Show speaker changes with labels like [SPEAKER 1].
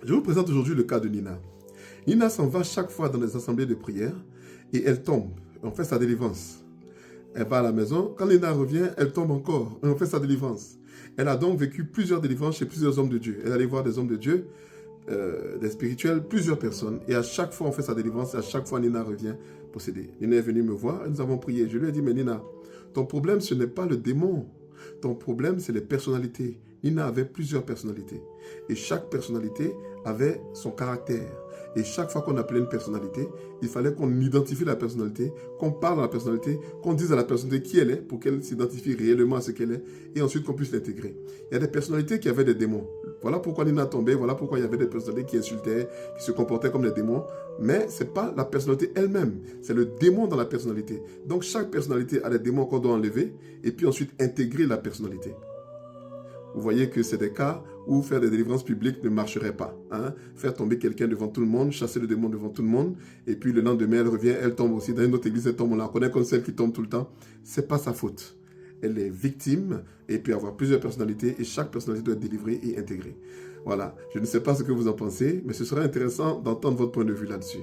[SPEAKER 1] Je vous présente aujourd'hui le cas de Nina. Nina s'en va chaque fois dans les assemblées de prière et elle tombe. On fait sa délivrance. Elle va à la maison. Quand Nina revient, elle tombe encore. Et on fait sa délivrance. Elle a donc vécu plusieurs délivrances chez plusieurs hommes de Dieu. Elle allait voir des hommes de Dieu, des spirituels, plusieurs personnes. Et à chaque fois, on fait sa délivrance. Et à chaque fois, Nina revient possédée. Nina est venue me voir et nous avons prié. Je lui ai dit, mais Nina, ton problème, ce n'est pas le démon. Ton problème, c'est les personnalités. Nina avait plusieurs personnalités. Et chaque personnalité avait son caractère. Et chaque fois qu'on appelait une personnalité, il fallait qu'on identifie la personnalité, qu'on parle à la personnalité, qu'on dise à la personnalité qui elle est pour qu'elle s'identifie réellement à ce qu'elle est et ensuite qu'on puisse l'intégrer. Il y a des personnalités qui avaient des démons. Voilà pourquoi Nina tombait, voilà pourquoi il y avait des personnalités qui insultaient, qui se comportaient comme des démons. Mais ce n'est pas la personnalité elle-même, c'est le démon dans la personnalité. Donc chaque personnalité a des démons qu'on doit enlever et puis ensuite intégrer la personnalité. Vous voyez que c'est des cas où faire des délivrances publiques ne marcherait pas. Hein? Faire tomber quelqu'un devant tout le monde, chasser le démon devant tout le monde, et puis le lendemain, elle revient, elle tombe aussi. Dans une autre église, elle tombe, on la connaît comme celle qui tombe tout le temps. Ce n'est pas sa faute. Elle est victime, et il peut y avoir plusieurs personnalités, et chaque personnalité doit être délivrée et intégrée. Voilà. Je ne sais pas ce que vous en pensez, mais ce serait intéressant d'entendre votre point de vue là-dessus.